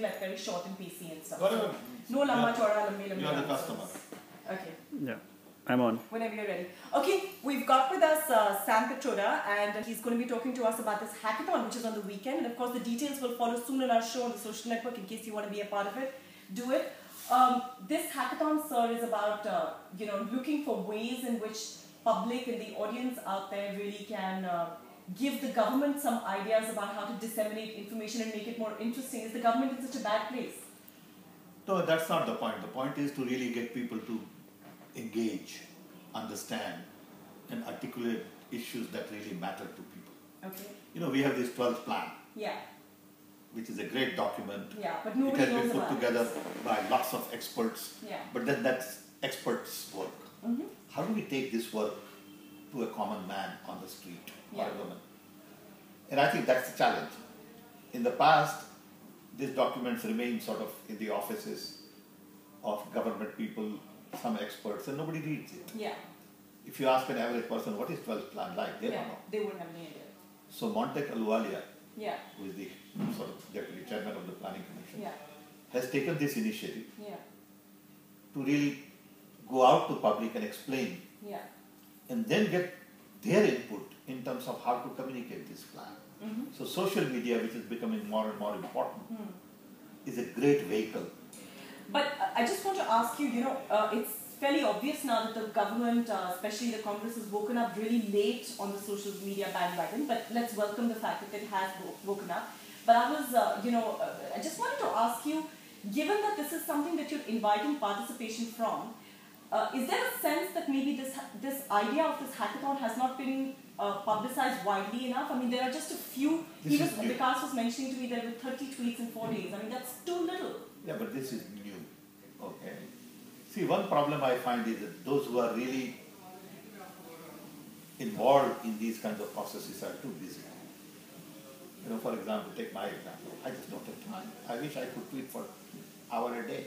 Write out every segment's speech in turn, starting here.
like very short and pacey and stuff. Whatever. No lamba chora, lambe lambe. You are the customer. Okay. Yeah, I'm on. Whenever you're ready. Okay, we've got with us Sam Petroda, and he's going to be talking to us about this hackathon, which is on the weekend. And of course, the details will follow soon on our show on the social network. In case you want to be a part of it, do it. This hackathon, sir, is about looking for ways in which public and the audience out there really can give the government some ideas about how to disseminate information and make it more interesting. Is the government in such a bad place? No, that's not the point. The point is to really get people to engage, understand, and articulate issues that really matter to people. Okay. You know, we have this 12th plan. Yeah. Which is a great document. Yeah, but it nobody has knows been put about together it. by lots of experts. Yeah. But then that's experts' work. Mm-hmm. How do we take this work to a common man on the street or a woman? And I think that's the challenge. In the past, these documents remain sort of in the offices of government people, some experts, and nobody reads it. Yeah. If you ask an average person, what is 12th plan like? They don't know. They wouldn't have any idea. So Montek Aluwalia, Yeah. who is the sort of deputy chairman of the planning commission, Yeah. has taken this initiative Yeah. to really go out to public and explain, Yeah. and then get their input in terms of how to communicate this plan. Mm-hmm. So social media, which is becoming more and more important, is a great vehicle. But I just want to ask you, it's fairly obvious now that the government, especially the Congress, has woken up really late on the social media bandwagon, but let's welcome the fact that it has woken up. But I was, I just wanted to ask you, given that this is something that you're inviting participation from, is there a sense that maybe this idea of this hackathon has not been publicized widely enough? I mean, there are just a few. Vikas was mentioning to me there were 30 tweets in 4 days. I mean, that's too little. Yeah, but this is new. Okay. See, one problem I find is that those who are really involved in these kinds of processes are too busy. You know, for example, take my example. I just don't have time. I wish I could tweet for an hour a day.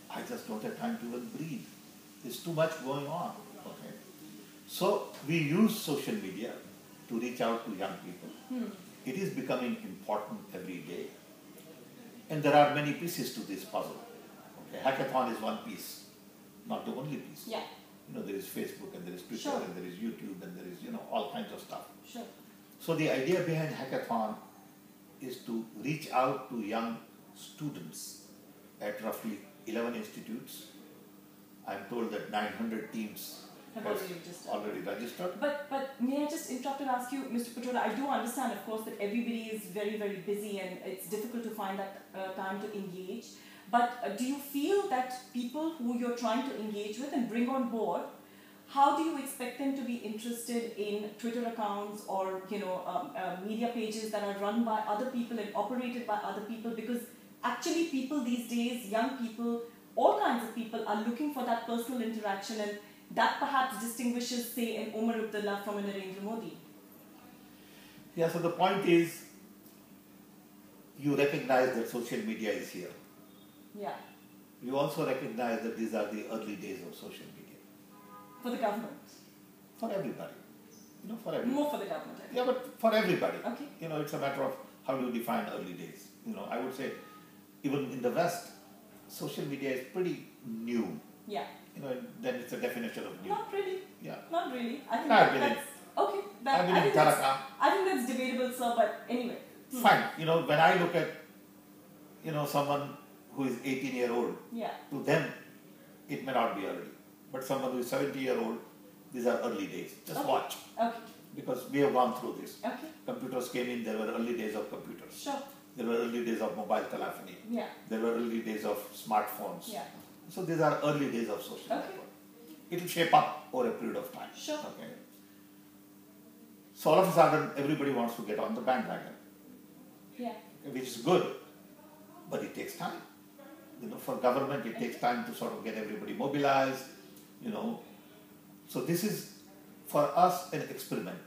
I just don't have time to even breathe. There's too much going on. Okay. So we use social media to reach out to young people. It is becoming important every day. And there are many pieces to this puzzle. Okay. Hackathon is one piece, not the only piece. Yeah. You know, there is Facebook and there is Twitter Sure. and there is YouTube and there is, all kinds of stuff. Sure. So the idea behind hackathon is to reach out to young students at roughly 11 institutes. I'm told that 900 teams Have already registered. But may I just interrupt and ask you, Mr. Petroda, I do understand, of course, that everybody is very, very busy and it's difficult to find that time to engage. But do you feel that people who you're trying to engage with and bring on board, how do you expect them to be interested in Twitter accounts or media pages that are run by other people and operated by other people? Because actually people these days, young people, all kinds of people are looking for that personal interaction, and that perhaps distinguishes, say, an Omar Abdullah from an Narendra Modi. Yeah, so the point is, you recognize that social media is here. Yeah. You also recognize that these are the early days of social media. For the government? For everybody. For everybody. More for the government, I think. Yeah, but for everybody. Okay. It's a matter of how do you define early days. I would say, even in the West, social media is pretty new. Yeah. Then it's a definition of new. Not really. Yeah. Not really. I think I've that's okay. I think that's debatable, sir. But anyway. Fine. When I look at someone who is 18-year-old, yeah, to them it may not be early. But someone who is 70-year-old, these are early days. Just watch. Okay. Because we have gone through this. Okay. Computers came in, there were early days of computers. Sure. There were early days of mobile telephony. Yeah. There were early days of smartphones. Yeah. So these are early days of social network. It will shape up over a period of time. Sure. Okay. So all of a sudden, everybody wants to get on the bandwagon. Yeah. Which is good, but it takes time. For government, it takes time to sort of get everybody mobilized. So this is for us an experiment.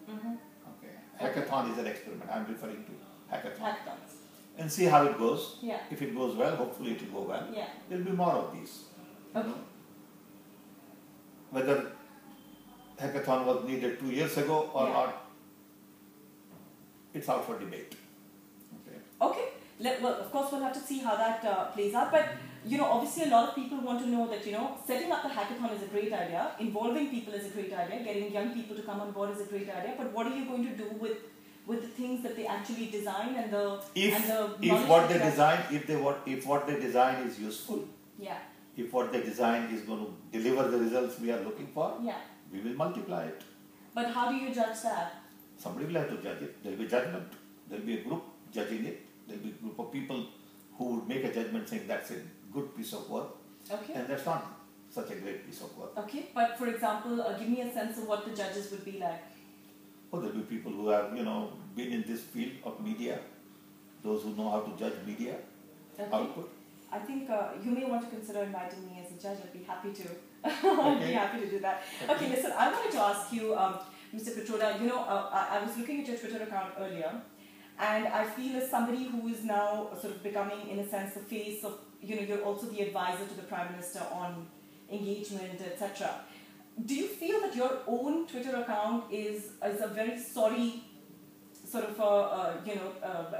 Okay. Hackathon is an experiment. I'm referring to hackathons. And see how it goes. Yeah. If it goes well, hopefully it will go well. Yeah. There will be more of these. Okay. Whether hackathon was needed 2 years ago or not, it's out for debate. Okay. Okay. Well, of course, we'll have to see how that plays out. But, obviously a lot of people want to know that, setting up a hackathon is a great idea, involving people is a great idea, getting young people to come on board is a great idea. But what are you going to do with the things that they actually design and the if what they design, if what they design is useful, yeah, if what they design is going to deliver the results we are looking for, yeah, we will multiply it. But how do you judge that? Somebody will have to judge it. There will be judgment. There will be a group judging it. There will be a group of people who would make a judgment saying that's a good piece of work. Okay. And that's not such a great piece of work. Okay, but for example, give me a sense of what the judges would be like. Well, there will be people who have, been in this field of media, those who know how to judge media output. I think you may want to consider inviting me as a judge. I'd be happy to. I'd be happy to do that. Okay, listen, I wanted to ask you, Mr. Pitroda, I was looking at your Twitter account earlier, and I feel as somebody who is now sort of becoming, in a sense, the face of, you're also the advisor to the Prime Minister on engagement, etc. Do you feel that your own Twitter account is a very sorry sort of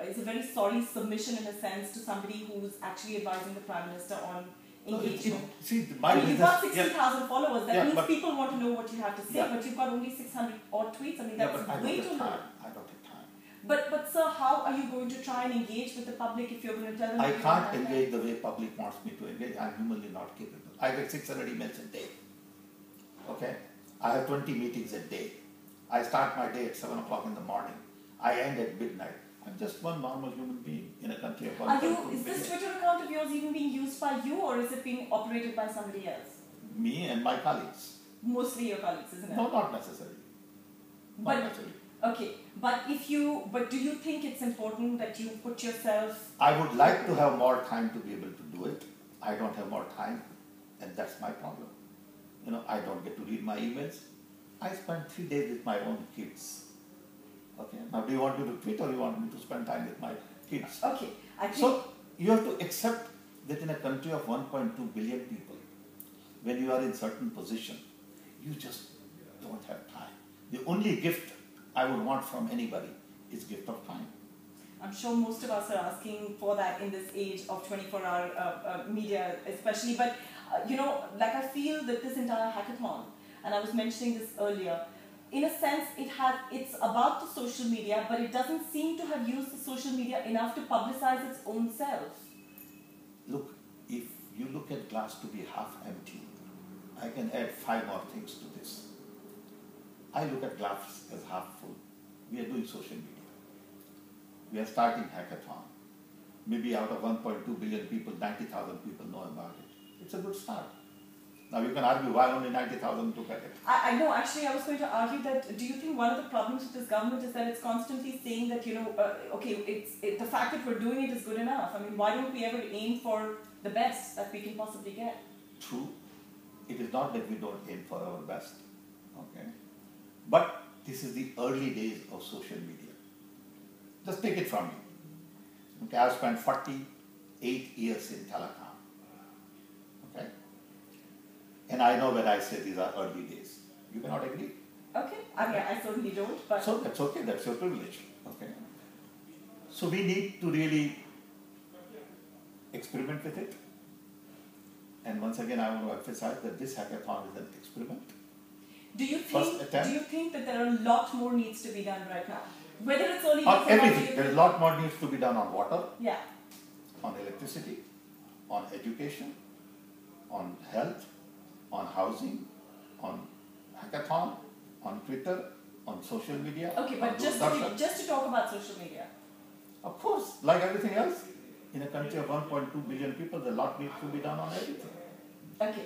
is a very sorry submission in a sense to somebody who's actually advising the Prime Minister on engagement? You've got 60,000 followers. That means people want to know what you have to say, but you've got only 600 odd tweets. I mean, that's way too low. I don't have time. But sir, how are you going to try and engage with the public if you're going to tell them? I can't engage the way public wants me to engage. I'm humanly not capable. I get 600 emails a day. Okay? I have 20 meetings a day. I start my day at 7 o'clock in the morning. I end at midnight. I'm just one normal human being in a country of 1.2 billion. Is this Twitter account of yours even being used by you, or is it being operated by somebody else? Me and my colleagues. Mostly your colleagues, isn't it? No, not necessarily. Not necessarily. Okay, but do you think it's important that you put yourself... I would like to have more time to be able to do it. I don't have more time, and that's my problem. I don't get to read my emails. I spend 3 days with my own kids. Okay. Now, do you want me to tweet or you want me to spend time with my kids? Okay. So, you have to accept that in a country of 1.2 billion people, when you are in certain position, you just don't have time. The only gift I would want from anybody is gift of time. I'm sure most of us are asking for that in this age of 24-hour media especially. But, I feel that this entire hackathon, and I was mentioning this earlier, in a sense, it's about the social media, but it doesn't seem to have used the social media enough to publicize its own self. Look, if you look at glass to be half empty, I can add 5 more things to this. I look at glass as half full. We are doing social media. We are starting hackathon. Maybe out of 1.2 billion people, 90,000 people know about it. It's a good start. Now you can argue why only 90,000 took at it. I know, actually I was going to argue that, do you think one of the problems with this government is that it's constantly saying that, the fact that we're doing it is good enough. I mean, why don't we ever aim for the best that we can possibly get? True. It is not that we don't aim for our best. Okay. But this is the early days of social media. Just take it from me. Okay, I've spent 48 years in telecom. Okay? And I know when I say these are early days. You cannot agree? Okay. I mean, I certainly don't, but... So that's okay, that's your privilege. Okay? So we need to really experiment with it. And once again, I want to emphasize that this hackathon is an experiment. Do you think that there are a lot more needs to be done right now? Whether it's only... On everything. There is a lot more needs to be done on water, yeah, on electricity, on education, on health, on housing, on hackathon, on Twitter, on social media. Okay, but just to talk about social media. Of course, like everything else, in a country of 1.2 billion people, a lot needs to be done on everything. Okay.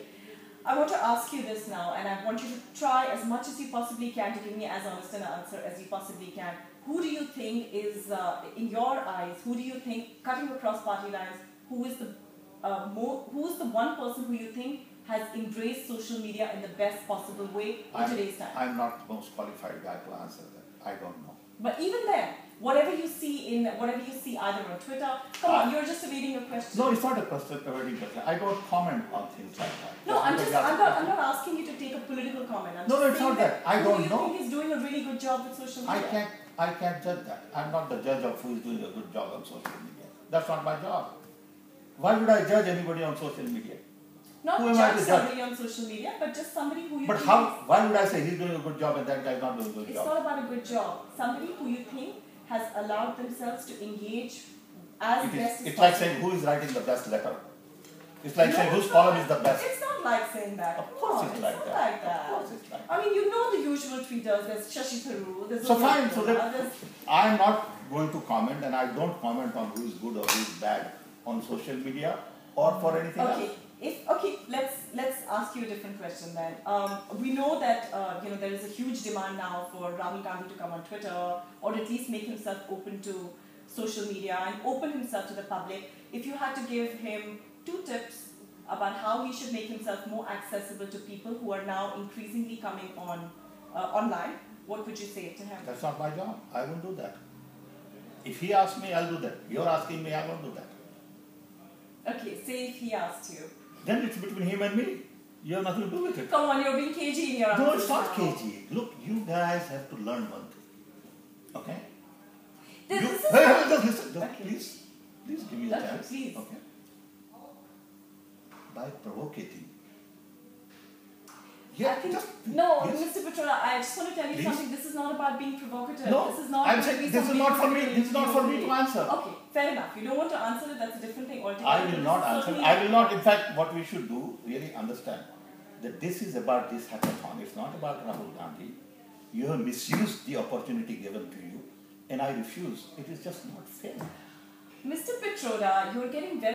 I want to ask you this now, and I want you to try as much as you possibly can to give me as honest an answer as you possibly can. Who do you think is, in your eyes, who do you think, cutting across party lines, who is the one person who you think has embraced social media in the best possible way in today's time? I'm not the most qualified guy to answer that. I don't know. But even then, whatever you see either on Twitter, come on, you're just evading a question. No, it's not a question, evading question. I don't comment on things like that. No, I'm not asking you to take a political comment. No, it's not that. I don't know. Who do you think is doing a really good job with social media? I can't judge that. I'm not the judge of who is doing a good job on social media. That's not my job. Why would I judge anybody on social media? Not Who am I to judge judge? somebody on social media, but just somebody who you But think how? Why would I say he's doing a good job and that guy's not doing a good it's job? not about a good job. Somebody who you think has allowed themselves to engage as best as It's possible. like saying who is writing the best letter. It's like saying whose it's column not- is the best. It's not like saying that. Of course No, it's like not that. like that. Of course it's like that. I mean, you know the usual tweeters. There's Shashi Tharoor. There's So Zoya fine, so Khanna, that there's- I'm not going to comment, and I don't comment on who is good or who is bad on social media or for anything Okay. else. Let's ask you a different question then. We know that there is a huge demand now for Rahul Gandhi to come on Twitter, or at least make himself open to social media and open himself to the public. If you had to give him 2 tips about how he should make himself more accessible to people who are now increasingly coming on online, what would you say to him? That's not my job. I won't do that. If he asks me, I'll do that. You're asking me, I won't do that. Okay, say if he asked you. Then it's between him and me. You have nothing to do with it. Come on, you're being cagey in your No, answers it's not now. cagey. Look, you guys have to learn one thing. Okay? This is Just listen. Just Okay. please give me a Okay, chance. please. Okay? By provocating. I think, just no, yes. Mr. Petrola, I just want to tell you Please? something. This is not about being provocative. No, This is not I'm going to saying be this is something not for you're me. going This is not for me to answer. Okay, fair enough. You don't want to answer it. That's a different thing altogether. I But will this not is answer. certainly- I will not. In fact, what we should do, really understand that this is about this hackathon. It's not about Rahul Gandhi. You have misused the opportunity given to you, and I refuse. It is just not fair. Mr. Petrola, you're getting very